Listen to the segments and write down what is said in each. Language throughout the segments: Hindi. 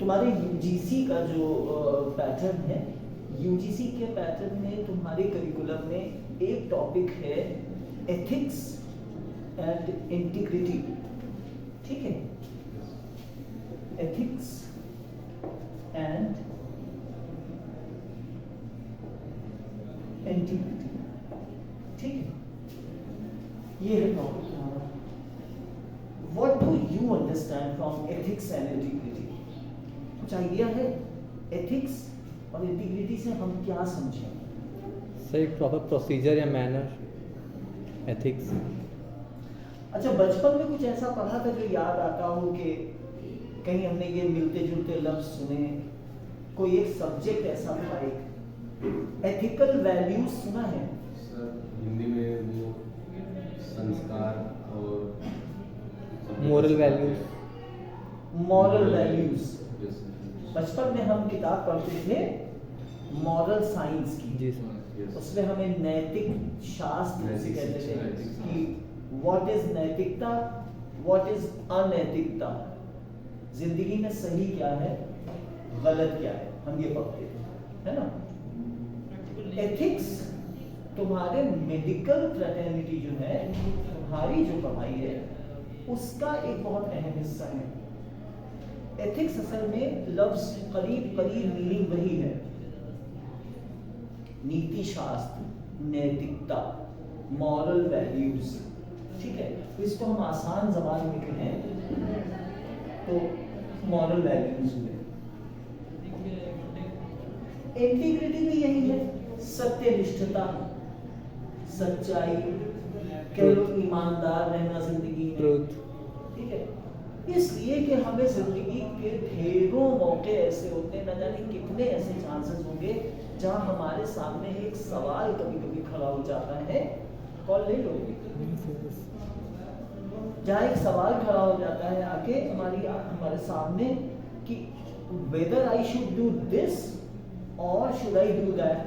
तुम्हारे यूजीसी का जो पैटर्न है, यूजीसी के पैटर्न में तुम्हारे करिकुलम में एक टॉपिक है एथिक्स एंड इंटीग्रिटी, ठीक है, एथिक्स एंड इंटीग्रिटी, ठीक है, ये है टॉपिक हमारा। What do you understand from ethics and integrity? कुछ आइडिया है एथिक्स और इंटीग्रिटी से हम क्या समझें? सर एक प्रॉपर प्रोसीजर या मैनर, एथिक्स। अच्छा, बचपन में कुछ ऐसा पढ़ा था जो याद आता हो कि कहीं हमने ये मिलते जुलते लफ्ज सुने, कोई एक सब्जेक्ट ऐसा था, एक एथिकल वैल्यूज सुना है? सर हिंदी में वो संस्कार और moral values. Moral values. Yes, बचपन में हम किताब पढ़ते थे मॉरल साइंस की, जी सर। yes. उसमें हमें नैतिक शास्त्र जिसे नैतिक कहते शिक्षा, थे नैतिक कि व्हाट इज नैतिकता, व्हाट इज अनैतिकता, जिंदगी में सही क्या है, गलत क्या है, हम ये पढ़ते थे, है ना। एथिक्स तुम्हारे मेडिकल फ्रेटर्निटी जो है, तुम्हारी जो पढ़ाई है, उसका एक बहुत अहम हिस्सा है। एथिक्स असल में लफ्ज करीब करीब मीनिंग वही है, नीति शास्त्र, नैतिकता, मॉरल वैल्यूज, ठीक है। तो इसको हम आसान जबान में कहें तो मॉरल वैल्यूज हुए। इंटीग्रिटी भी यही है, सत्यनिष्ठता, सच्चाई, कह लो ईमानदार रहना जिंदगी में, ट्रूथ। ठीक है। इसलिए कि हमें जिंदगी के ढेरों मौके ऐसे होते हैं, न जाने कितने ऐसे चांसेस होंगे जहां हमारे सामने एक सवाल कभी कभी खड़ा हो जाता है, कॉल ले लो, जहां एक सवाल खड़ा हो जाता है आके हमारे सामने कि whether I should do this और शुड आई डू दैट,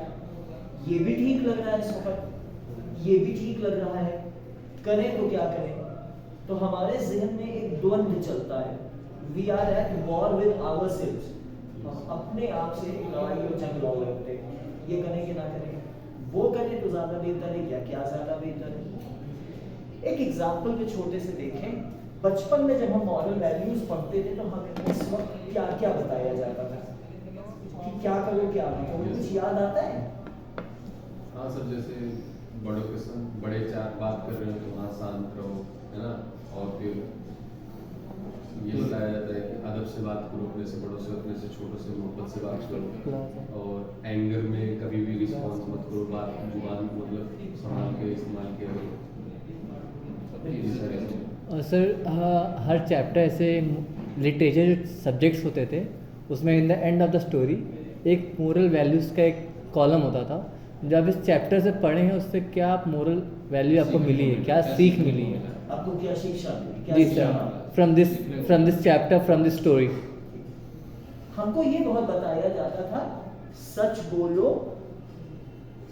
ये भी ठीक लग रहा है इस वक्त, ये भी ठीक लग रहा है, करें तो क्या करें। तो हमारे जहन में एक द्वंद्व चलता है, we are at war with ourselves, हम अपने आप से एक लड़ाई और जंग लड़ रहे हैं, ये करें कि ना करें, वो करें तो ज्यादा बेहतर है या क्या ज्यादा बेहतर है। एक एग्जांपल जो छोटे से देखें, बचपन में जब हम मॉरल वैल्यूज पढ़ते थे तो हमें उस वक्त क्या क्या बताया जाता था कि क्या करो क्या ना करो, कुछ याद आता है? हाँ सर, जैसे बड़ों के संग बड़े चार बात कर रहे हो तो वहाँ शांत रहो, है ना। और फिर ये बताया जाता है कि अदब से बात करो, अपने से बड़ों से, अपने से छोटों से मोहब्बत से बात करो, और एंगर में कभी भी रिस्पॉन्स मत करो, बात जुबान मतलब संभाल के इस्तेमाल किया करो। और सर हर चैप्टर ऐसे लिटरेचर सब्जेक्ट्स होते थे, उसमें in the end of the story एक मोरल वैल्यूज़ का एक कॉलम होता था। जब इस चैप्टर से पढ़े हैं उससे क्या आप मोरल वैल्यू आपको मिली है, क्या सीख मिली है? आपको क्या शिक्षा मिली, क्या जी सीखा? Sir, from this chapter, from this story. हमको ये बहुत बताया जाता था, सच बोलो,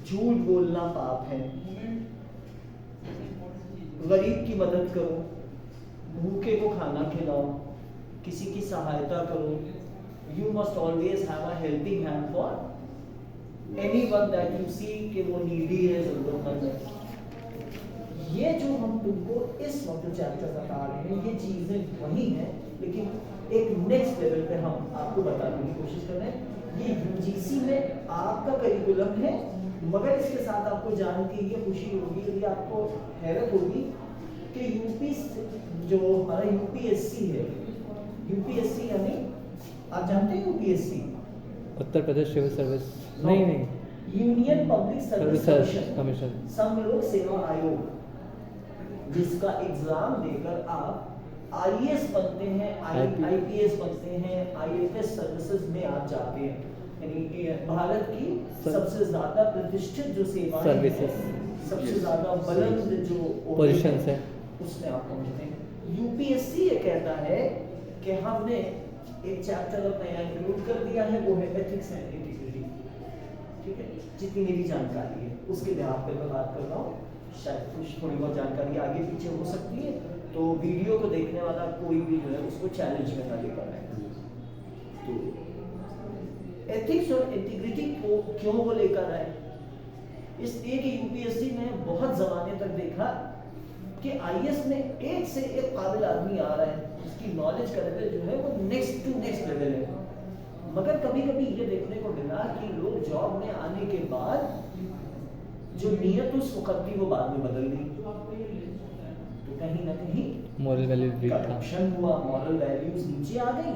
झूठ बोलना पाप है, गरीब की मदद करो, भूखे को खाना खिलाओ, किसी की सहायता करो, you must always have a helping hand for anyone that you see कि वो नीडी है, जरूरतमंद है। ये जो हम तुमको इस वक्त चैप्टर बता रहे हैं, ये चीजें वही हैं, लेकिन एक नेक्स्ट लेवल पे हम आपको बताने की कोशिश कर रहे हैं। ये यूजीसी में आपका करिकुलम है, मगर इसके साथ आपको जान के ये खुशी होगी, यदि आपको हैरत होगी कि यूपी जो हमारा यूपीएससी है, यूपीएससी यानी आप जानते हैं UPSC, Uttar Pradesh civil service, नहीं यूनियन पब्लिक सर्विस कमीशन, संघ लोक सेवा आयोग, जिसका एग्जाम देकर आप आईएएस बनते हैं, आईपीएस बनते हैं, आईएफएस सर्विसेज में आप जाते हैं, यानी भारत की सबसे ज्यादा प्रतिष्ठित जो सेवाएं सर्विसेज, सबसे ज्यादा बुलंद जो पोजीशंस है, उसमें आप पहुंचते हैं। यूपीएससी ये कहता है कि हमने एक चैप्टर अब नया इंक्लूड कर दिया है, वो है एथिक्स एंड इंटीग्रिटी, ठीक है। जितनी मेरी जानकारी है उसके बिहाफ पे मैं बात कर रहा हूँ, शायद कुछ थोड़ी बहुत जानकारी आगे पीछे हो सकती है, तो वीडियो को देखने वाला कोई भी जो है उसको चैलेंज में ना लेकर आए। तो एथिक्स और इंटीग्रिटी को क्यों वो लेकर आए? इसलिए कि यूपीएससी में बहुत जमाने तक देखा कि आईएएस में एक से एक काबिल आदमी आ रहा है, उसकी नॉलेज का लेवल जो है वो नेक्स्ट टू नेक्स्ट लेवल है, मगर कभी कभी ये देखने को मिला कि लोग जॉब में आने के बाद जो नीयत उस वक्त थी वो बाद में बदल गई, तो कहीं ना कहीं मॉरल वैल्यू वीक था। करप्शन हुआ, मॉरल वैल्यूज नीचे आ गई,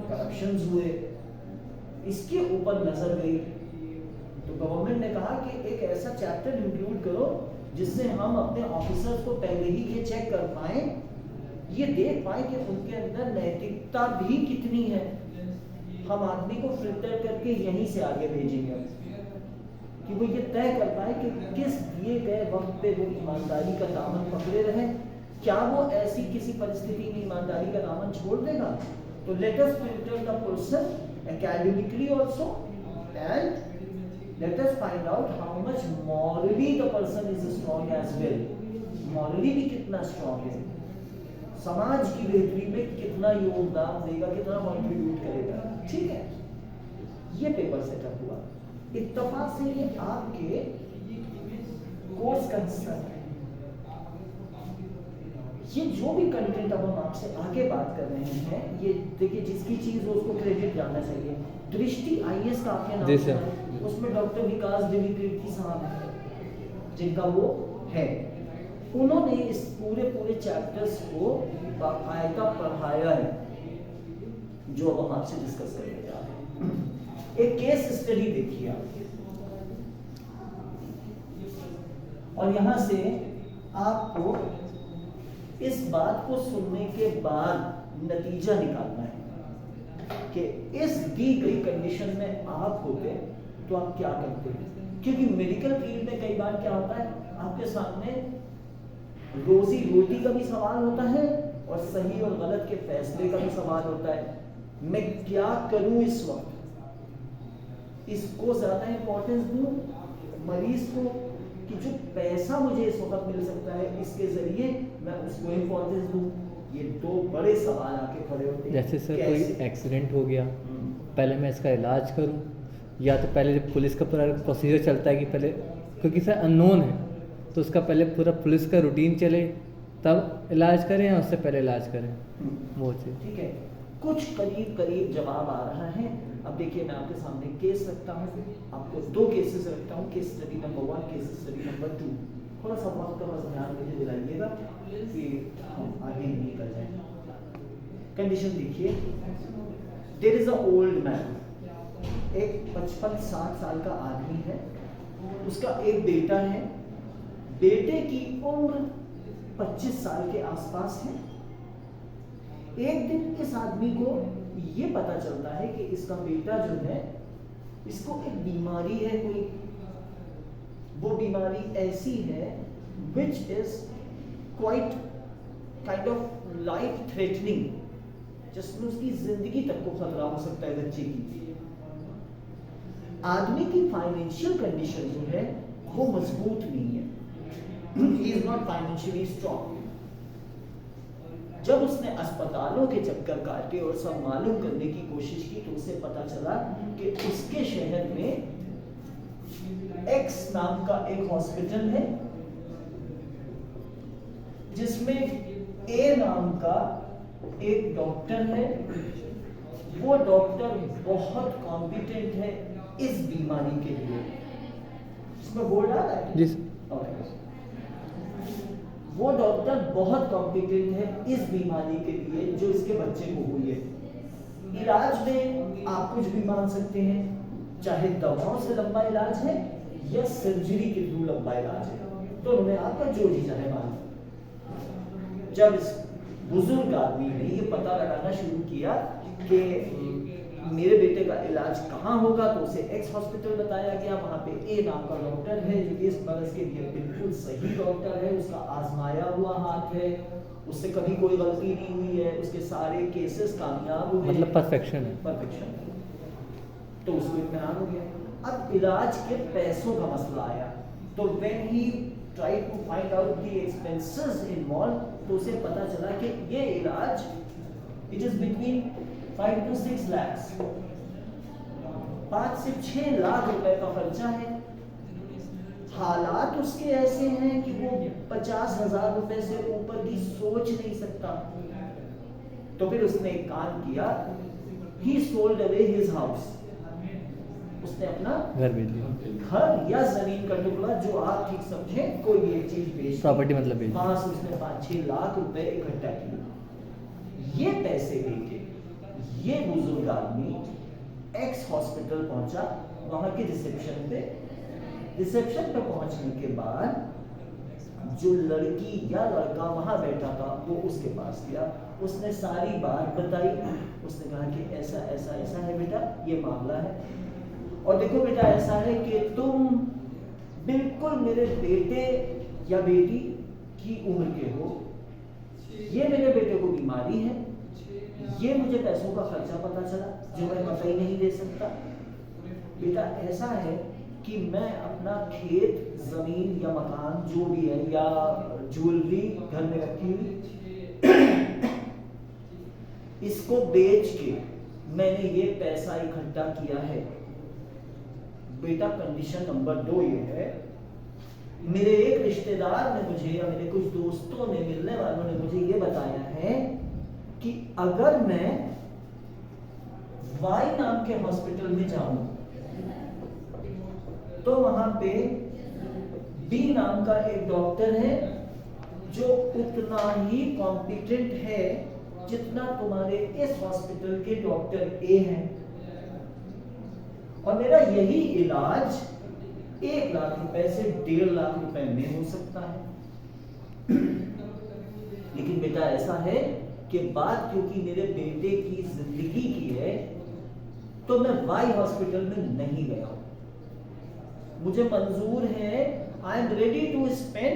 करप्शंस हुए, इसके ऊपर नजर गई। तो गवर्नमेंट ने कहा कि एक ऐसा चैप्टर इंक्लूड करो जिससे हम अपने ऑफिसर्स को पहले ही ये चेक कर पाए, ये देख पाए कि उनके अंदर नैतिकता भी कितनी है। हम आदमी को फिल्टर करके यहीं से आगे भेजेंगे कि वो ये तय कर पाए कि किस दिए गए वक्त पे वो ईमानदारी का दामन पकड़े रहे, क्या वो ऐसी किसी परिस्थिति में ईमानदारी का दामन छोड़ देगा। तो let us filter the person academically also and let us find out how much morally the person is strong as well, morally भी कितना strong है, समाज की बेहतरी में कितना योगदान देगा, कितना कंट्रीब्यूट करेगा। ठीक है, ये पेपर सेटअप हुआ, इत्तेफाक से ये आपके कोर्स का हिस्सा है। ये जो भी कंटेंट अब हम आपसे आगे बात कर रहे हैं, ये देखिए जिसकी चीज हो उसको क्रेडिट जाना चाहिए। दृष्टि आईएएस का आपने नाम सुना है, उसमें डॉक्टर विकास देवी साहब हैं जिनका वो है, उन्होंने इस पूरे चैप्टर्स को बाकायदा पढ़ाया है, जो अब हम आपसे डिस्कस करने जा रहे हैं। एक केस स्टडी देखिए आप, और यहां से आपको इस बात को सुनने के बाद नतीजा निकालना है कि इस दी गई कंडीशन में आप होते तो आप क्या करते हैं। क्योंकि मेडिकल फील्ड में कई बार क्या होता है, आपके सामने रोजी रोटी का भी सवाल होता है और सही और गलत के फैसले का भी सवाल होता है। मैं क्या करूं इस वक्त, इसको ज्यादा इंपॉर्टेंस दूं मरीज को कि जो पैसा मुझे इस वक्त मिल सकता है इसके जरिए मैं उसको इंपॉर्टेंस दूं। ये दो बड़े सवाल आके खड़े होते हैं। जैसे सर कोई एक्सीडेंट हो गया, पहले मैं इसका इलाज करूं, या तो पहले पुलिस का पूरा प्रोसीजर चलता है कि पहले, क्योंकि सर अननोन है तो उसका पहले पूरा पुलिस का रूटीन चले तब इलाज करें या उससे पहले इलाज करें, वो चीज़। ठीक है, कुछ करीब जवाब आ रहा है। अब देखिए मैं आपके सामने केस रखता हूँ, आपको दो केसेस रखता हूँ, case study number 1, case study number 2। थोड़ा सा वक्त का बस ध्यान मुझे दिलाइएगा कि हम आगे निकल जाए। कंडीशन देखिए, there is a old man, एक 55-60 साल का आदमी है, उसका एक बेटा है, बेटे की उम्र 25 साल के आसपास है। एक दिन इस आदमी को ये पता चलता है कि इसका बेटा जो है इसको एक बीमारी है कोई, वो बीमारी ऐसी है which is quite kind of life threatening, जिसमें उसकी जिंदगी तक को खतरा हो सकता है बच्चे की। आदमी की फाइनेंशियल कंडीशन जो है वो मजबूत नहीं है, he is not financially strong। जब उसने अस्पतालों के चक्कर काटे और सब मालूम करने की कोशिश की तो उसे पता चला कि उसके शहर में एक्स नाम का एक हॉस्पिटल है जिसमें ए नाम का एक डॉक्टर है। वो डॉक्टर बहुत कॉम्पिटेंट है इस बीमारी के लिए। इसमें बोर्ड आ रहा है? वो डॉक्टर बहुत कॉम्पिटेंट है इस बीमारी के लिए जो इसके बच्चे को हुई है। इलाज में आप कुछ भी मान सकते हैं, चाहे दवाओं से लंबा इलाज है या सर्जरी के थ्रू लंबा इलाज है, दोनों में आपका जो जी चाहे मान। जब इस बुजुर्ग आदमी ने ये पता लगाना शुरू किया कि मेरे बेटे का इलाज कहाँ होगा, तो उसे एक्स हॉस्पिटल बताया गया। वहाँ पे ए नाम का डॉक्टर है जो इस मर्ज के लिए बिल्कुल सही डॉक्टर है, उसका आजमाया हुआ हाथ है, उससे कभी कोई गलती नहीं हुई है, उसके सारे केसेस कामयाब हुए, मतलब परफेक्शन है। परफेक्शन। तो उसको इत्मीनान हो गया। अब इलाज के पैसों का मसला आया, तो when he try to find out the expenses involve, तो उसे पता चला कि ये इलाज it is between 5 to 6 lakhs। 5 से 6 लाख रुपए का खर्चा है। हालात उसके ऐसे हैं कि वो 50,000 रुपए से ऊपर की सोच नहीं सकता। तो फिर उसने एक काम किया, he sold away his house। उसने अपना घर बेच दिया, घर या जमीन का टुकड़ा, जो आप ठीक समझे, कोई एक चीज बेच, प्रॉपर्टी मतलब बेच दी। वहां से उसने 5-6 लाख रुपए इकट्ठा किए। ये पैसे लेके ये बुजुर्ग आदमी एक्स हॉस्पिटल पहुंचा, वहां के रिसेप्शन पे। रिसेप्शन पे पहुंचने के बाद जो लड़की या लड़का वहां बैठा था वो उसके पास गया, उसने सारी बात बताई। उसने कहा कि ऐसा ऐसा ऐसा है बेटा, ये मामला है, और देखो बेटा ऐसा है कि तुम बिल्कुल मेरे बेटे या बेटी की उम्र के हो, ये मेरे बेटे को बीमारी है, ये मुझे पैसों का खर्चा पता चला जो मैं कतई नहीं दे सकता। बेटा ऐसा है कि मैं अपना खेत, जमीन या मकान जो भी है, या ज्वेलरी घर में रखी हुई, इसको बेच के मैंने ये पैसा इकट्ठा किया है। बेटा कंडीशन नंबर 2 ये है, मेरे एक रिश्तेदार ने मुझे या मेरे कुछ दोस्तों ने, मिलने वालों ने मुझे ये बताया है कि अगर मैं वाई नाम के हॉस्पिटल में जाऊं तो वहां पे बी नाम का एक डॉक्टर है जो उतना ही कॉम्पिटेंट है जितना तुम्हारे इस हॉस्पिटल के डॉक्टर ए हैं, और मेरा यही इलाज 1 लाख रुपए से 1.5 लाख रुपए में हो सकता है। लेकिन बेटा ऐसा है कि बात क्योंकि मेरे बेटे की जिंदगी की है, तो मैं वाई हॉस्पिटल में नहीं गया। मुझे मंजूर है, I am ready to spend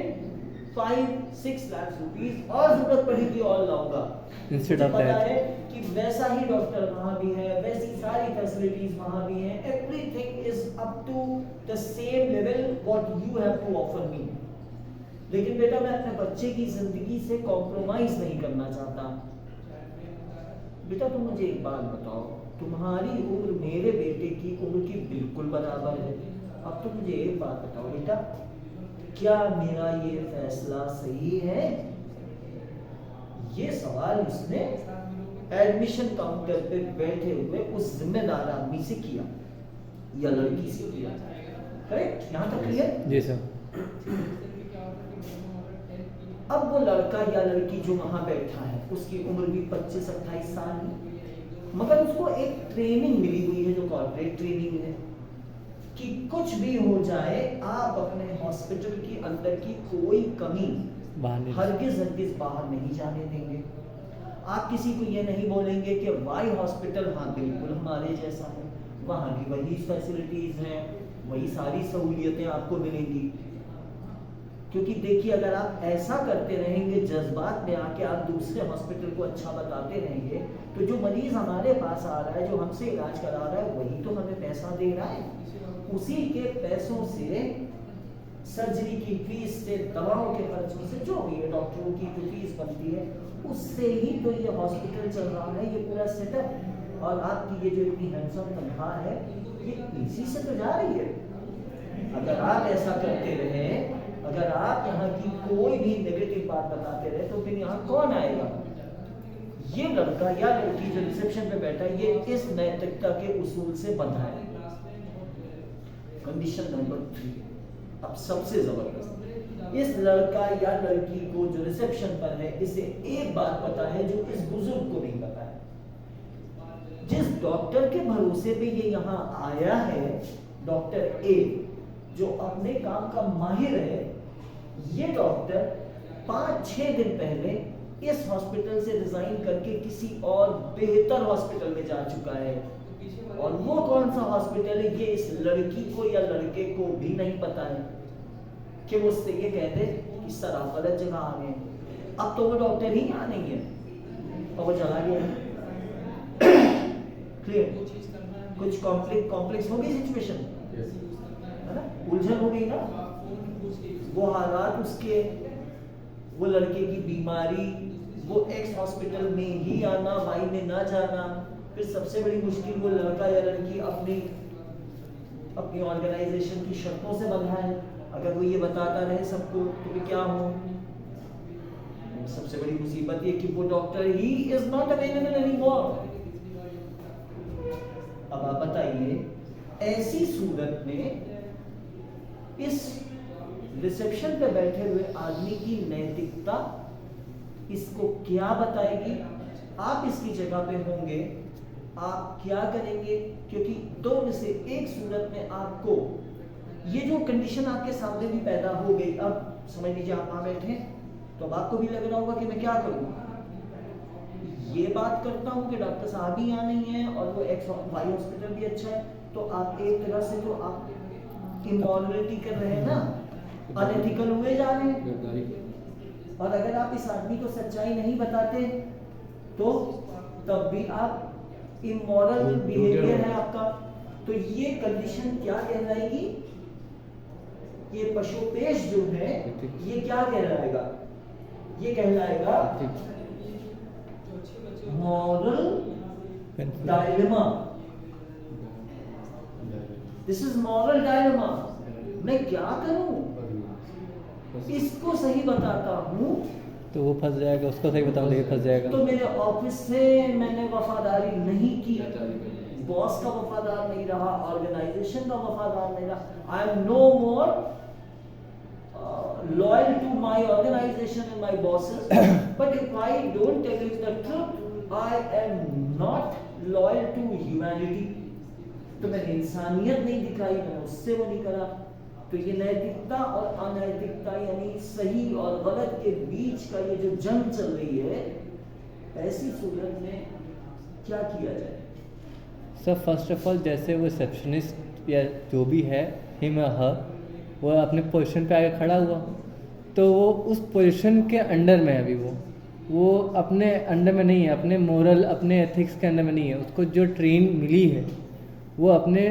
5-6 lakh rupees, और जरूरत पड़ेगी और लाऊंगा। Instead of पता that, है कि वैसा ही डॉक्टर वहां भी है, वैसी सारी फैसिलिटीज वहां भी हैं, everything is up to the same level what you have to offer me. लेकिन बेटा मैं अपने बच्चे की जिंदगी से कॉम्प्रोमाइज नहीं करना चाहता। बेटा तुम मुझे एक बात बताओ, तुम्हारी उम्र मेरे बेटे की उम्र की बिल्कुल बराबर है। अब तुम मुझे एक बात बताओ बेटा, क्या मेरा ये फैसला सही है? ये सवाल उसने एडमिशन काउंटर पे बैठे हुए उस जिम्मेदार आदमी से किया या लड़की से किया। करेक्ट? यहाँ तक क्लियर? जी सर। अब वो लड़का या लड़की जो वहां बैठा है उसकी उम्र भी 25-28 साल है, मगर उसको एक ट्रेनिंग मिली हुई है जो कॉर्पोरेट ट्रेनिंग है कि कुछ भी हो जाए आप अपने हॉस्पिटल के अंदर की कोई कमी हरगिज बाहर नहीं जाने देंगे। आप किसी को ये नहीं बोलेंगे कि वाई हॉस्पिटल हाँ बिल्कुल हमारे जैसा है, वहाँ भी वही फैसिलिटीज हैं, वही सारी सहूलियतें आपको मिलेंगी। क्योंकि देखिए अगर आप ऐसा करते रहेंगे, जज्बात में आके आप दूसरे हॉस्पिटल को अच्छा बताते रहेंगे, तो जो मरीज हमारे पास आ रहा है, जो हमसे इलाज करा रहा है, वही तो हमें पैसा दे रहा है। उसी के पैसों से, सर्जरी की फीस से, दवाओं के खर्चों से, जो भी है डॉक्टरों की जो फीस बनती है, उससे ही तो ये हॉस्पिटल चल रहा है, ये पूरा सेटअप। और आपकी ये जो इतनी हैंडसम तनख्वाह है, ये इसी से तो जा रही है। अगर आप ऐसा करते रहे, अगर आप यहाँ की कोई भी नेगेटिव बात बताते रहे, तो फिर यहाँ कौन आएगा? ये लड़का या लड़की जो रिसेप्शन पे बैठा है, ये इस नैतिकता के उसूल से बंधा है। कंडीशन नंबर 3, अब सबसे जबरदस्त, इस लड़का या लड़की को जो रिसेप्शन पर है, इसे एक बात पता है जो इस बुजुर्ग को नहीं पता है। जिस डॉक्टर के भरोसे पे ये यहाँ आया है, डॉक्टर ए, जो अपने काम का माहिर है, ये डॉक्टर 5-6 दिन पहले इस हॉस्पिटल से रिजाइन करके किसी और बेहतर हॉस्पिटल में जा चुका है। और वो कौन सा हॉस्पिटल है, ये इस लड़की को या लड़के को भी नहीं पता है कि वो उससे ये कहते कि सर आप गलत जगह आ गए, अब तो वो डॉक्टर ही यहाँ नहीं है और वो चला गया। क्लियर? कुछ कॉम्प्लेक्स हो गई सिचुएशन, है ना, उलझन हो गई ना। वो हालात उसके, वो लड़के की बीमारी, वो एक्स हॉस्पिटल में ही आना, वाई में ना जाना, फिर सबसे बड़ी मुश्किल वो लड़का या लड़की अपनी अपनी ऑर्गेनाइजेशन की शर्तों से बंधा है। अगर वो ये बताता रहे सबको तो मैं क्या हूँ। सबसे बड़ी मुसीबत ये कि वो doctor he is not available anymore. अब आप बताइए, ऐसी सूरत में इस रिसेप्शन पे बैठे हुए आदमी की नैतिकता इसको क्या बताएगी? आप इसकी जगह पे होंगे, आप क्या करेंगे? क्योंकि दो में से एक सूरत में आपको ये जो कंडीशन आपके सामने भी पैदा हो गई, अब समझ लीजिए आप वहां बैठे तो अब आपको भी लग रहा होगा कि मैं क्या करूं। ये बात करता हूं कि डॉक्टर साहब ही यहाँ नहीं है और वो एक्स वाई हॉस्पिटल भी अच्छा है, तो आप एक तरह से जो आप इमोरलिटी कर रहे हैं ना, अनएथिकल हुए जा रहे हैं। और अगर आप इस आदमी को सच्चाई नहीं बताते तो तब भी आप इमोरल बिहेवियर है आपका। तो ये कंडीशन क्या कहलाएगी? ये पशुपेश जो है ये क्या कहलाएगा? ये कहलाएगा moral dilemma. This is moral dilemma. मैं क्या करूं? इसको सही बताता हूं तो वो फंस जाएगा, उसको सही बताऊं ये फंस जाएगा। तो मेरे ऑफिस से मैंने वफादारी नहीं की, बॉस का वफादार नहीं रहा, ऑर्गेनाइजेशन का वफादार नहीं रहा। I am no more loyal to my organization and my bosses. But if I don't tell you the truth, I am not loyal to humanity. तो मैंने इंसानियत नहीं दिखाई, मैंने उससे वो नहीं करा। तो ये नैतिकता और अनैतिकता यानी सही और गलत के बीच का ये जो जंग चल रही है, ऐसी सूरत में क्या किया जाए? सर फर्स्ट ऑफ ऑल जैसे वो रिसेप्शनिस्ट या जो भी है हिम या हर, वो अपने पोजीशन पे आके खड़ा हुआ तो वो उस पोजीशन के अंडर में है। अभी वो अपने अंडर में नहीं है, अपने मोरल अपने एथिक्स के अंडर में नहीं है। उसको जो ट्रेन मिली है वो अपने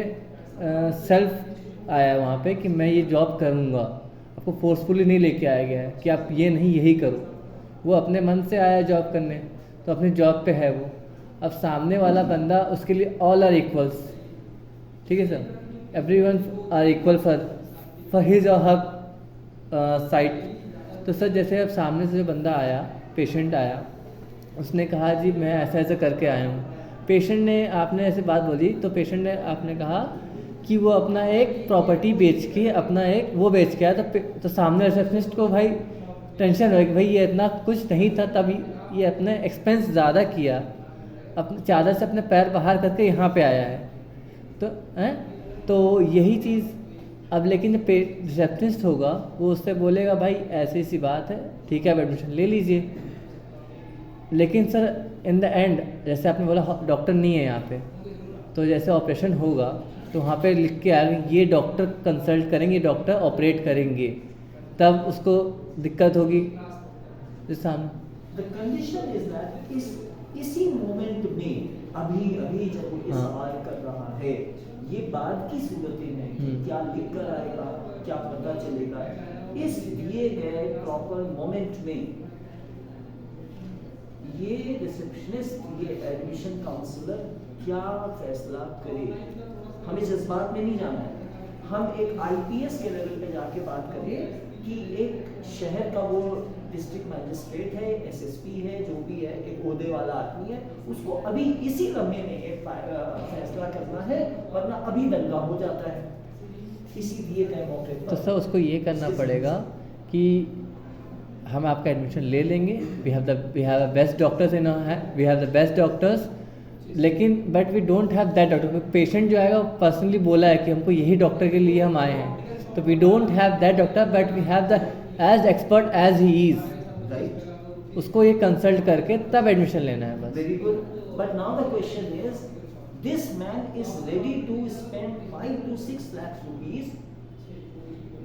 सेल्फ आया वहाँ पे कि मैं ये जॉब करूँगा। आपको फोर्सफुली नहीं लेके आया गया है कि आप ये नहीं यही करो। वो अपने मन से आया जॉब करने, तो अपनी जॉब पे है वो। अब सामने वाला बंदा उसके लिए ऑल आर इक्वल्स, ठीक है sir, everyone are equal for his और हर साइड। तो सर जैसे अब सामने से जो बंदा आया, पेशेंट आया, उसने कहा जी मैं ऐसा ऐसा करके आया हूँ। पेशेंट ने आपने ऐसे बात बोली तो पेशेंट ने आपने कहा कि वो अपना एक प्रॉपर्टी बेच के अपना एक वो बेच के आया। तो सामने रिसेप्शनिस्ट को भाई टेंशन हो कि भाई ये इतना कुछ नहीं था, तब ये अपने एक्सपेंस ज़्यादा किया, अपने चादर से अपने पैर बाहर करके यहाँ पे आया है। तो यही चीज़ अब लेकिन जब रिसेप्शनिस्ट होगा वो उससे बोलेगा भाई ऐसी सी बात है, ठीक है आप एडमिशन ले लीजिए। लेकिन सर इन द एंड जैसे आपने बोला डॉक्टर नहीं है यहाँ पे, तो जैसे ऑपरेशन होगा तो वहाँ पे लिख के आएगा ये डॉक्टर कंसल्ट करेंगे, डॉक्टर ऑपरेट करेंगे, तब उसको दिक्कत होगी जिस सामने। The condition is that इसी मोमेंट में अभी जब वो ये सवाल कर रहा है, ये बाद की सूरतें हैं कि क्या लिख कर आएगा, क्या पता चलेगा। इस दिए गए प्रॉपर मोमेंट में ये रिसेप्शनिस्ट, ये एडमिशन काउंसलर क्या फैसला करे, हमें जज्बात में नहीं जाना है। हम एक आईपीएस के लेवल पे जाके बात करें कि एक शहर का वो डिस्ट्रिक्ट मैजिस्ट्रेट है, एसएसपी है, जो भी है, एक ओहदे वाला आदमी है, उसको अभी इसी लम्हे में एक फैसला करना है, वरना अभी दंगा हो जाता है इसी दिए गए मौके पर। तो सर उसको ये करना पड़ेगा कि हम आपका एडमिशन ले लेंगे, we have the best doctors in we have the best doctors, लेकिन but we don't have that doctor. Patient जो आएगा पर्सनली बोला है कि हमको यही डॉक्टर के लिए हम आए हैं, तो we don't have that doctor but we have the as expert as he is, right. उसको ये कंसल्ट करके तब एडमिशन लेना है बस। Very good, but now the question is this man is ready to spend 5 to 6 lakh rupees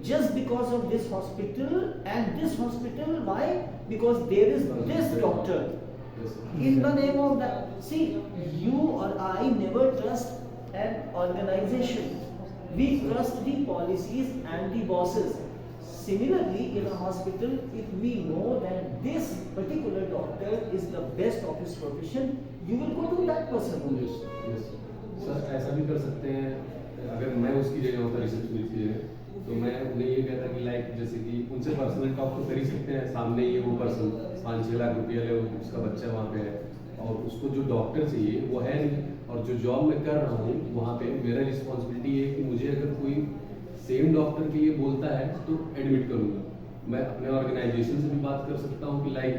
just because of this hospital, and this hospital, why? Because there is this doctor. In the name of that, see, you or I never trust an organization. We trust the policies and the bosses. Similarly, in a hospital, if we know that this particular doctor is the best of his profession, you will go to that person only. Sir ऐसा भी कर सकते हैं, अगर मैं उसकी जगह होता रिसेप्शनिस्ट की जगह, तो मैं उन्हें ये कहता कि लाइक जैसे कि उनसे पर्सनल टॉक तो कर ही सकते हैं, सामने ही है वो पर्सन 5-6 लाख रुपये ले, उसका बच्चा वहाँ पे है और उसको जो डॉक्टर चाहिए वो है नहीं, और जो जॉब मैं कर रहा हूँ वहाँ पे मेरा रिस्पॉन्सिबिलिटी है कि मुझे अगर कोई सेम डॉक्टर के लिए बोलता है तो एडमिट करूँगा। मैं अपने ऑर्गेनाइजेशन से भी बात कर सकता हूँ कि लाइक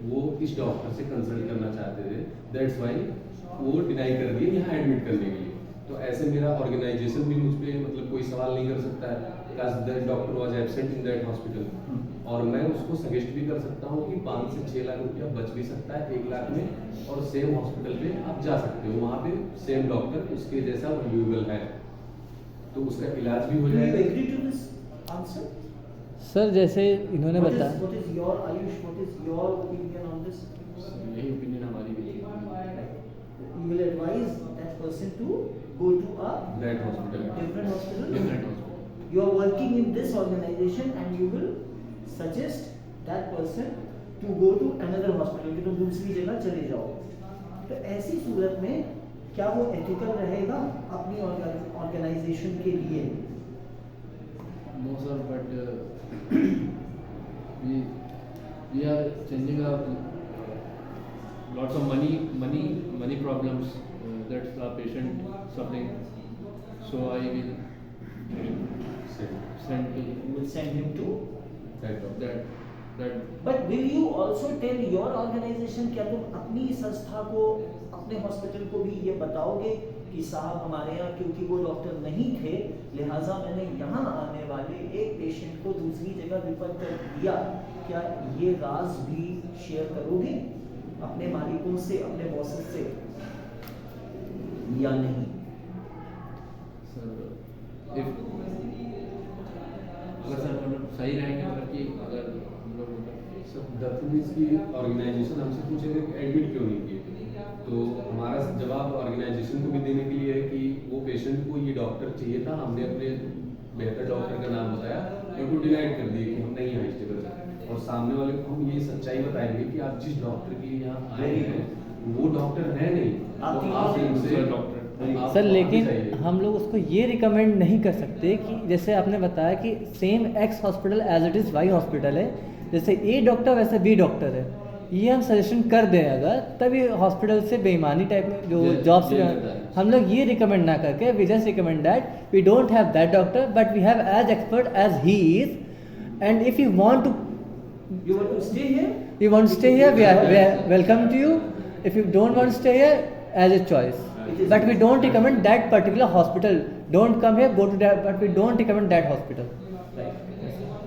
वो इस डॉक्टर से कंसल्ट करना चाहते थे, दैट्स वाई वो डिनाई कर दिए यहाँ एडमिट करने के लिए। तो ऐसे मेरा ऑर्गेनाइजेशन भी मुझ पर मतलब कोई सवाल नहीं कर सकता है because that doctor was absent in that hospital, और मैं उसको सजेस्ट भी कर सकता हूँ कि 5 से 6 लाख रुपया बच भी सकता है 1 लाख में, और सेम हॉस्पिटल पे आप जा सकते हो, वहाँ पे सेम डॉक्टर उसके जैसा वैल्यूएबल है, तो उसका इलाज भी हो Do you जाएगा। agree to this answer? Sir जैसे इन्होंने What is बताया, your Ayush? What is your opinion on this? यही ओपिनियन हमारी भी है। You will advise that person to go to a that hospital different hospital. Different hospital. You are working in this organization and you will suggest that person to go to another hospital कि तुम दूसरी जगह चले जाओ। तो ऐसी सूरत में क्या वो एथिकल रहेगा अपनी ऑर्गेनाइजेशन के लिए? No sir, but we are changing our lots of money problems. That's the patient suffering. So I will send to You will send him to. that But will you also tell your organization, क्या तुम अपनी संस्था को, अपने हॉस्पिटल को भी ये बताओगे कि साहब हमारे यहाँ क्योंकि वो डॉक्टर नहीं थे लिहाजा मैंने यहाँ आने वाले एक पेशेंट को दूसरी जगह रिफर कर दिया, क्या ये राज भी शेयर करोगे अपने मालिकों से, अपने बॉसेस से या नहीं? सर if अगर सर मतलब सही रहेंगे मतलब कि अगर हम लोग मतलब सब दत्तनीस की ऑर्गेनाइजेशन हमसे पूछेगा कि एडमिट क्यों नहीं किए, तो हमारा जवाब ऑर्गेनाइजेशन को भी देने के लिए है कि वो पेशेंट को ये डॉक्टर चाहिए था, हमने अपने बेहतर डॉक्टर का नाम बताया और वो डिनाइड कर दिए कि हम नहीं हैं इस जगह पे, और सामने वाले को हम ये सच्चाई बताएंगे कि आप जिस डॉक्टर के लिए यहाँ आए हैं वो डॉक्टर है नहीं, तो आप उनसे डॉक्टर आप सर वापस लेकिन आइए। हम लोग उसको ये रिकमेंड नहीं कर सकते कि जैसे आपने बताया कि same X hospital as it is Y hospital है, जैसे ए डॉक्टर वैसे बी डॉक्टर है, ये हम सजेशन कर दें अगर तभी हॉस्पिटल से बेईमानी टाइप में जो ये- जॉब से ये रहता है। हम लोग ये रिकमेंड ना करके we just recommend that we don't have that doctor but we have as expert as he is, and if you want to You want to stay here? you want to stay here we are welcome to you, if you don't want to stay here as a choice, but we don't recommend that particular hospital, don't come here, go to that, but we don't recommend that hospital.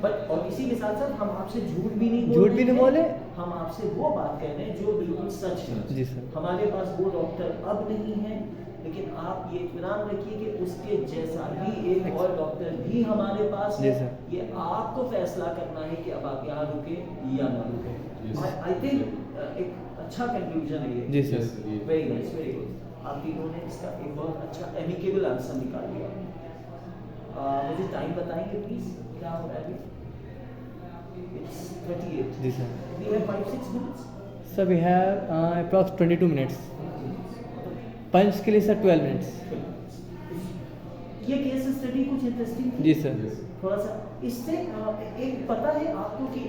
But और इसी के साथ साथ हम आपसे झूठ भी नहीं झूठ भी नहीं बोले। हम आपसे वो बात कह रहे हैं जो बिल्कुल सच है। जी सर। हमारे पास वो डॉक्टर अब नहीं है, लेकिन आप ये इत्मीनान रखिए कि उसके जैसा ही एक और डॉक्टर भी हमारे पास जी है। सर। ये आपको फैसला करना है कि अब आप यहाँ रुके या ना रुके। Yes. आई थिंक एक अच्छा कंक्लूजन है ये। जी सर। Yes, ये- वेरी नाइस, वेरी गुड। आप तीनों ने इसका एक बहुत अच्छा एमिकेबल आंसर निकाल दिया। मुझे टाइम बताएंगे प्लीज, क्या हो रहा है अभी? It's 38. जी sir. We have 5-6 minutes. Sir we have approx 22 minutes, पंच के लिए सर 12 मिनट्स। ये केस स्टडी कुछ इंटरेस्टिंग थी। जी सर। Yes. थोड़ा सा इससे एक पता है आपको कि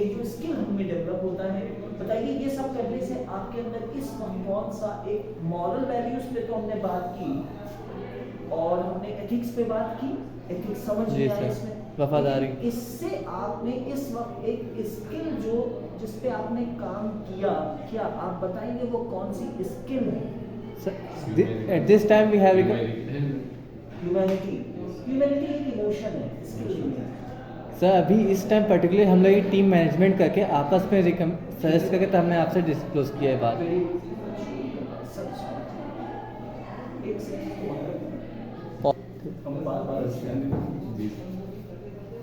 एक जो स्किल हमें डेवलप होता है, बताइए ये सब करने से आपके अंदर इस वक्त कौन सा एक मॉरल वैल्यूज पे तो हमने बात की और हमने एथिक्स पे बात की, एथिक्स समझ जी में आया सर, इसमें वफादारी। लेकिन इससे आपने इस वक्त एक स्किल जो जिस पे आपने काम किया, क्या आप बताएंगे वो कौन सी स्किल है? Sir at this time we have humanity. Humanity एक इमोशन है, स्किल नहीं है। सर अभी इस टाइम पर्टिकुलरली हम लोग टीम मैनेजमेंट करके आपस में सजेस्ट करके तब हमने आपसे डिस्क्लोज किया है बात। Very good. सच। एक सेकंड हमें बार-बार जी।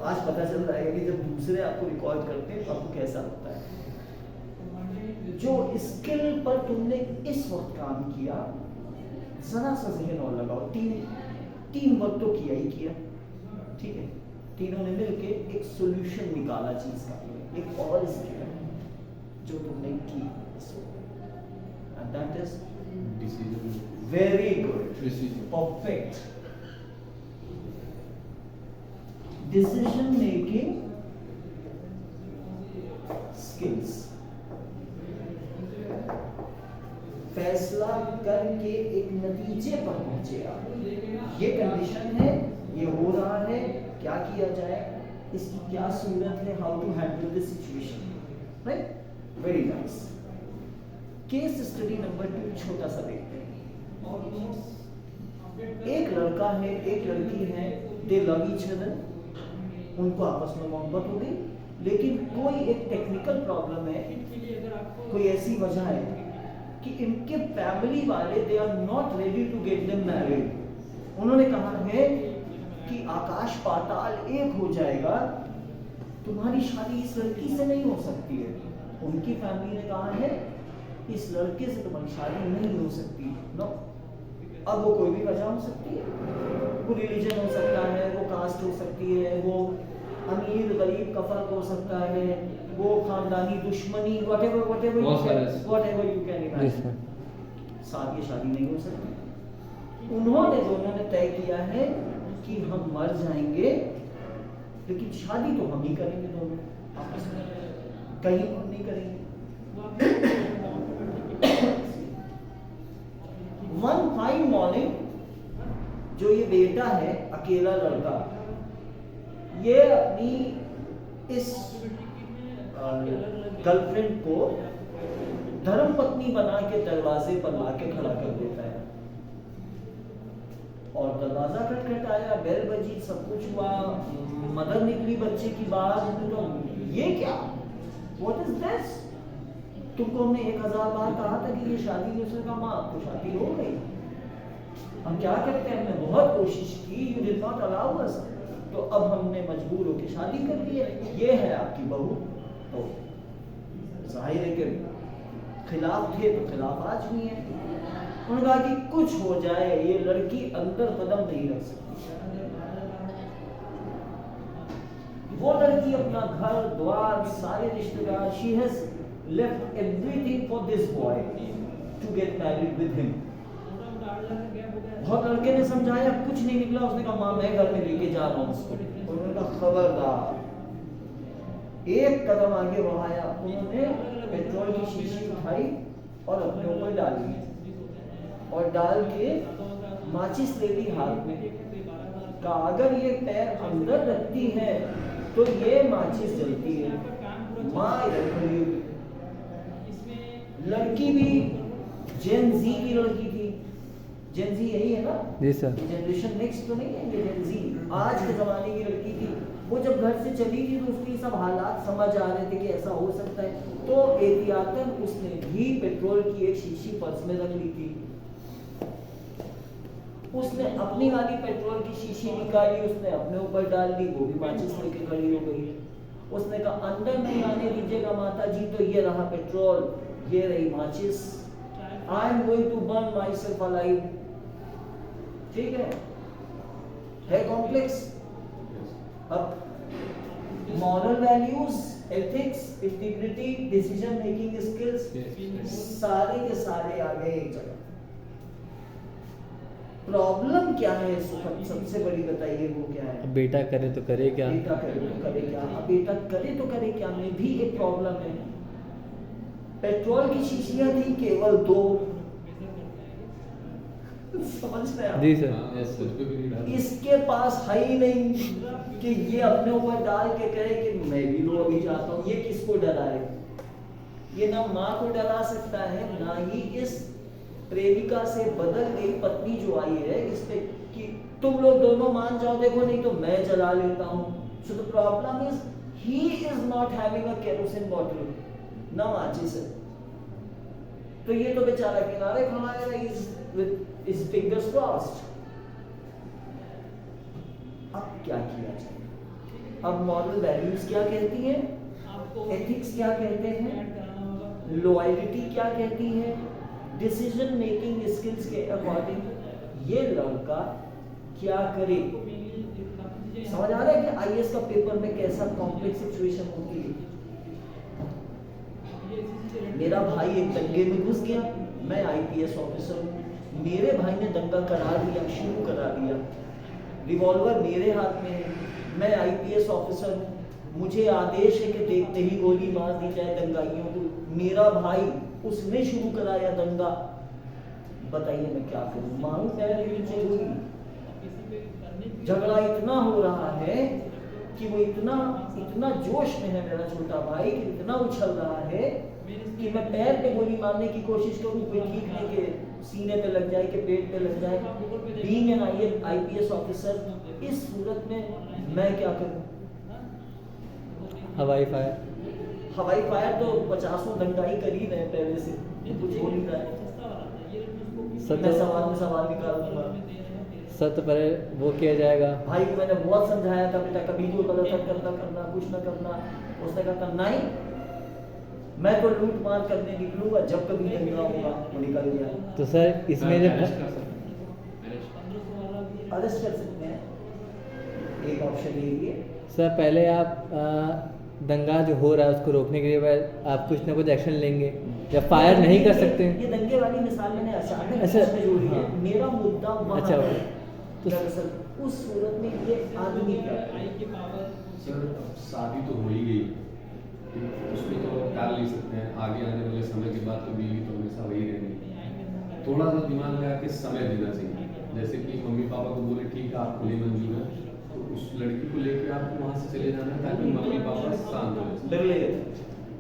आज पता चल रहा है कि जब दूसरे आपको रिकॉर्ड करते हैं तो आपको कैसा लगता है। जो स्किल पर तुमने इस वक्त काम किया, जरा सा जहन और लगाओ। टीम वर्क तो किया ही किया, ठीक है, तीनों ने मिलके एक सॉल्यूशन निकाला चीज का, एक और स्किल जो तुमने की, and that is decision very good, Decision. Perfect. Decision making skills, फैसला करके एक नतीजे पर पहुंचे आप, ये कंडीशन है, ये हो रहा है, क्या किया जाए, इसकी क्या सूरत है, how to handle this situation, right? Very nice. Case study number 2 छोटा सा देखते हैं। एक लड़का है, एक लड़की है, दे लव ईच अदर, उनको आपस में मोहब्बत हो गई, लेकिन कोई एक टेक्निकल प्रॉब्लम है, कोई ऐसी वजह है कि इनके फैमिली वाले they are not ready to get them married. उन्होंने कहा है कि आकाश पाताल एक हो जाएगा, तुम्हारी शादी इस लड़की से नहीं हो सकती है। उनकी फैमिली ने कहा है इस लड़के से तुम्हारी शादी नहीं हो सकती, नो। अब वो कोई भी वजह हो सकती है, वो रिलीजन हो सकता है, वो कास्ट हो सकती है, वो अमीर गरीब का फर्क हो सकता है, वो खानदानी दुश्मनी, whatever you can imagine, शादी नहीं हो सकती। उन्होंने दोनों ने तय किया है कि हम मर जाएंगे, लेकिन शादी तो हम ही करेंगे दोनों आपस में, कहीं हम नहीं करेंगे। वन फाइन मॉर्निंग, जो ये बेटा है, अकेला लड़का, ये अपनी इस गर्लफ्रेंड को धर्म पत्नी बना के दरवाजे पर लाके खड़ा कर देता है, और दरवाजा खटखटाया, बेल बजी, सब कुछ हुआ, मदर निकली बच्चे की बात, तो ये क्या, व्हाट इज दिस? तुमको हमने 1000 बार कहा था कि ये शादी नहीं, उसने कहा माँ अब तो शादी हो गई, हम क्या करते हैं, हमने बहुत कोशिश की, you did not allow us, तो अब हमने मजबूर होकर शादी कर ली है, ये है आपकी बहू। तो जाहिर है कि खिलाफ थे तो खिलाफ आज भी है। उन्होंने कहा कि कुछ हो जाए, ये लड़की अंदर कदम नहीं रख सकती। वो लड़की अपना घर द्वार, सारे रिश्तेदार, she has left everything for this boy to get married with him। बहुत लड़के ने समझाया, कुछ नहीं निकला, उसने कहा माँ मैं घर में लेके जा रहा हूँ उसको। उन्होंने कहा खबरदार, एक कदम आगे बढ़ाया, उन्होंने पेट्रोल की शीशी उठाई और अपने ऊपर डाल दी, और डाल के माचिस ले ली हाथ में, कहा अगर ये पैर अंदर रखती है तो ये माचिस जलती है, माँ लड़की भी जेन जी की लड़की थी, जेन जी यही है ना? जी सर। जनरेशन नेक्स्ट तो नहीं है ये जेन जी, आज के जमाने की लड़की थी। वो जब घर से चली थी तो उसकी सब हालात समझ आ रहे थे कि ऐसा हो सकता है, तो एहतियातन उसने भी पेट्रोल की एक शीशी पर्स में रख ली थी। उसने अपनी वाली पेट्रोल की शीशी निकाली, उसने अपने ऊपर डाल दी, वो भी माचिस लेके खड़ी हो गई। उसने कहा अंदर नहीं आने दीजिएगा माता जी, तो ये रहा पेट्रोल, ये रही माचिस, I am going to burn myself alive. ठीक है कॉम्प्लेक्स। अब moral values, ethics, integrity, decision making skills, सारे के सारे आ गए एक जगह। प्रॉब्लम क्या है, सबसे बड़ी बताइए वो क्या है? अब बेटा करे तो करे क्या, बेटा करे तो करे क्या, अब बेटा करे तो करे क्या में भी एक प्रॉब्लम है। पेट्रोल की शीशियां थी केवल 2, समझ रहे हैं आप? जी सर। हाँ, कुछ भी नहीं डाला। इसके पास है ही नहीं कि ये अपने ऊपर डाल के कहे कि मैं भी लो अभी जाता हूँ। ये किसको डराए? ये ना माँ को डरा सकता है, ना ही इस प्रेमिका से बदल गई पत्नी जो आई है इस पे कि तुम लोग दोनों मान जाओ, देखो नहीं तो मैं जला लेता हूँ। So the problem is he is not having a kerosene bottle, ना माचिस है, तो ये तो बेचारा किनारे खड़ा है विद हिज फिंगर्स क्रॉस्ड। अब क्या किया जाए? अब मॉरल वैल्यूज क्या कहती हैं, एथिक्स क्या कहते हैं, लॉयल्टी क्या कहती है, डिसीजन मेकिंग स्किल्स के अकॉर्डिंग ये लड़का क्या करे? समझ आ रहा है कि आईएएस का पेपर में कैसा कॉम्प्लेक्स सिचुएशन होती है। मेरा भाई एक दंगे में घुस गया, मैं आईपीएस ऑफिसर हूँ, मेरे भाई ने दंगा करा दिया, शुरू करा दिया, रिवॉल्वर मेरे हाथ में है, मैं आईपीएस ऑफिसर हूँ, मुझे आदेश है कि देखते ही गोली मार दी जाए दंगाइयों को। मेरा भाई उसने शुरू कराया दंगा, बताइए मैं क्या करूँ? मांग पैर के नीचे हुई। झगड़ा इतना हो रहा है कि वो इतना जोश में है मेरा छोटा भाई, कि इतना उछल रहा है कि मैं पैर पे गोली मारने की कोशिश करूँ, कोई ठीक नहीं कि सीने पे लग जाए कि पेट पे लग जाए। बीइंग एन आईपीएस ऑफिसर, इस सूरत में मैं क्या करूँ? हवाई फायर। हवाई फायर तो 50 दंगाई कर ही रहे पहले से, कुछ हो नहीं रहा है। मैं सवाल में सवाल निकाल दूंगा। सर तो पहले वो किया जाएगा। भाई को मैंने बहुत समझाया था, बेटा कभी जो गलत करना कुछ ना करना। उसने कहा नहीं, मैं तो लूट मार करने निकलूंगा, जब कभी दंगा होगा वो निकल गया। तो सर इसमें जब अरेस्ट कर सकते हैं, एक ऑप्शन यही है। सर पहले आप दंगा जो हो रहा है उसको रोकने के लिए आप कुछ ना कुछ एक्शन लेंगे, या फायर नहीं कर सकते। ये दंगे वाली मिसाल मैंने अचानक अच्छा, इसमें जोड़ी है। हाँ। मेरा मुद्दा वहाँ अच्छा, है। तो दरअसल उस सूरत में ये आदमी क्या करे? सर अब शादी तो हो ही गई, उसमें तो टाल नहीं सकते हैं। आगे आने वाले समय के बाद तो बीवी तो हमेशा वही रहेंगी। थोड़ा सा दिमाग लगा के समय देना चाहिए। जैसे कि मम्मी पापा को बोले ठीक है आप खुली मंजूर है, तो उस लड़की को लेकर आपको वहाँ से चले जाना है ताकि मम्मी पापा शांत हो जाए।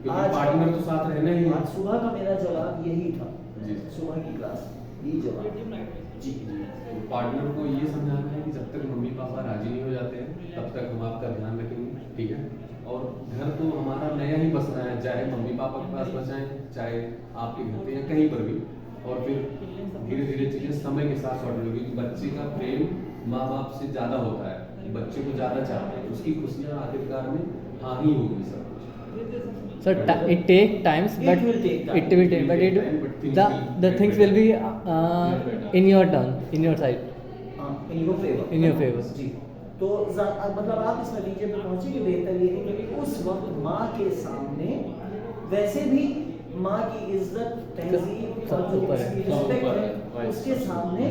क्योंकि पार्टनर तो साथ रहना ही है। आज सुबह का मेरा जवाब यही था जी। सुबह की क्लास यही जवाब जी। तो पार्टनर को ये समझाना है कि जब तक मम्मी पापा राजी नहीं हो जाते हैं तब तक हम आपका ध्यान रखेंगे, ठीक है। और घर तो हमारा नया ही बसना है, चाहे मम्मी पापा के पास बसाएं, चाहे आपके घर पे या कहीं पर भी। और फिर धीरे धीरे चीज़ें समय के साथ सॉर्ट होगी, क्योंकि बच्चे का प्रेम माँ बाप से ज़्यादा होता है, बच्चे को ज़्यादा चाहते हैं, उसकी खुशियाँ आखिरकार में आ ही होगी सब कुछ। Sir it take times but it will take but the things will be in your turn, in your side, in your favour. in your favor. जी। तो मतलब आप इस नतीजे पर पहुंचे कि बेहतर ये है कि उस वक्त माँ के सामने वैसे भी माँ की इज्जत तहजीब और जो उसकी रिस्पेक्ट है उसके सामने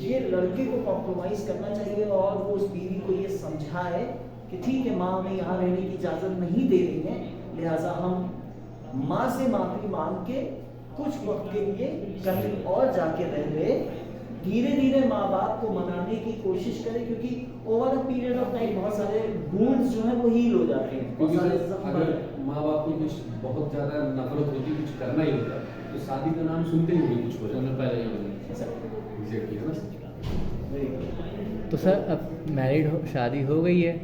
ये लड़के को कॉम्प्रोमाइज करना चाहिए, और वो उस बीवी को ये समझाए कि ठीक है माँ हमें यहाँ रहने की इजाज़त नहीं दे रही है, लिहाजा हम माँ से माफी मांग के कुछ वक्त के लिए कहीं और जाके रह गए। धीरे धीरे माँ बाप को मनाने की कोशिश करें, क्योंकि over a period of time बहुत सारे वुंड्स जो है वो हील हो जाते हैं। क्योंकि बहुत सारे सर, जख्म अगर माँ बाप को कुछ बहुत ज़्यादा नफरत होती, कुछ करना ही होता, तो शादी का नाम सुनते ही कुछ हो जाता पहले ही हो गया। एग्जैक्टली है ना। Very good। तो सर अब मैरिड हो, शादी हो गई है,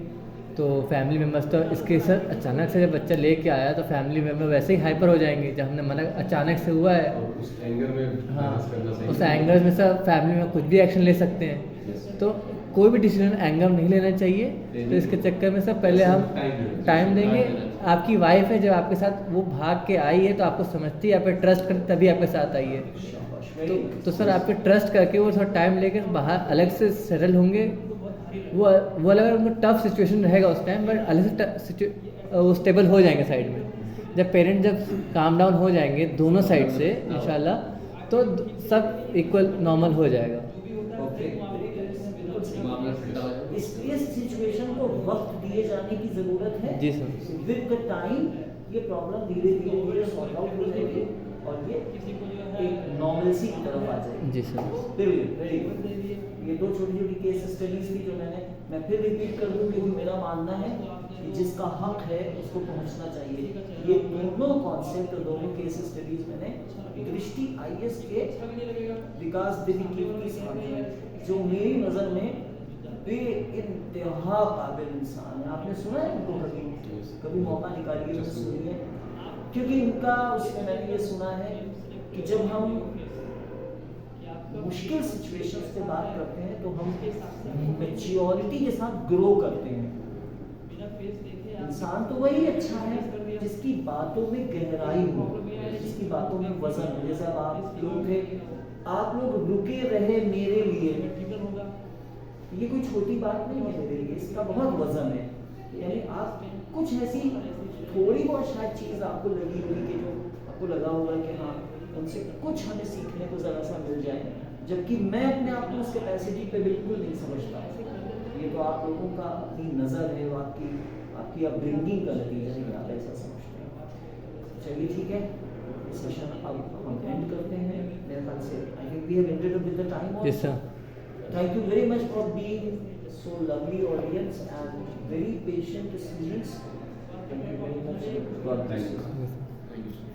तो फैमिली मेम्बर्स तो इसके सर अचानक से जब बच्चा लेके आया तो फैमिली मेम्बर वैसे ही हाइपर हो जाएंगे, जब हमने मना अचानक से हुआ है। और उस एंगर में हाँ, balance करना सही उस है। एंगर में सर फैमिली में कुछ भी एक्शन ले सकते हैं, Yes। तो कोई भी डिसीजन एंगर में नहीं लेना चाहिए। तो इसके चक्कर में सर पहले हम टाइम देंगे। आपकी वाइफ है, जब आपके साथ वो भाग के आई है तो आपको समझती है, आप पे ट्रस्ट करती तभी आपके साथ आई है। तो सर आप पे ट्रस्ट करके वो थोड़ा टाइम लेकर बाहर अलग से सेटल होंगे। वो अगर उनको टफ सिचुएशन रहेगा उस टाइम, बट अलग से वो स्टेबल हो जाएंगे साइड में। जब पेरेंट जब काम डाउन हो जाएंगे दोनों साइड से इंशाल्लाह, तो सब इक्वल नॉर्मल हो जाएगा। इस सिचुएशन को वक्त दिए जाने की जरूरत है। जी सर। विद द टाइम ये प्रॉब्लम धीरे धीरे सॉर्ट आउट हो जाएगी और ये एक नॉर्मलसी की तरफ आ जाएगी। जी सर। Very good. ये दो छोटी छोटी केस स्टडीज भी जो मैं फिर रिपीट कर दूं, क्योंकि मेरा मानना है कि जिसका हक है उसको पहुंचना चाहिए। ये दोनों कॉन्सेप्ट, दोनों केस स्टडीज मैंने दृष्टि आईएएस के विकास दिव्य की सामने, जो मेरी नज़र में बेइंतहा काबिल इंसान है। आपने सुना है उनको? कभी मौका निकालिए तो सुनिए, क्योंकि इनका उसमें मैंने ये सुना है कि जब हम मुश्किल सिचुएशंस पे बात करते हैं तो हम मैच्योरिटी के साथ ग्रो करते हैं। इंसान तो वही अच्छा है जिसकी बातों में गहराई हो, जिसकी बातों में वजन हो। जैसे अब आप लोग थे, आप लोग रुके रहे मेरे लिए, ये कोई छोटी बात नहीं है मेरे लिए, इसका बहुत वजन है। यानी आप कुछ ऐसी थोड़ी बहुत शायद चीज़ आपको लगी हुई कि जो आपको लगा होगा कि हाँ उनसे कुछ हमें सीखने को ज़रा सा मिल जाए, जबकि मैं अपने आप को उस कैपेसिटी पे बिल्कुल नहीं समझता। ये तो आप लोगों का अपनी नज़र है, वो आपकी अपब्रिंगिंग का नतीजा है, आप ऐसा समझते हैं। चलिए ठीक है, सेशन अब हम एंड करते हैं मेरे ख्याल से। I think we have ended with the time also. Yes, sir. Thank you very much for being so lovely audience and very patient students. Thank you very much. God bless Thank you. you. Yes, sir. Thank you, sir.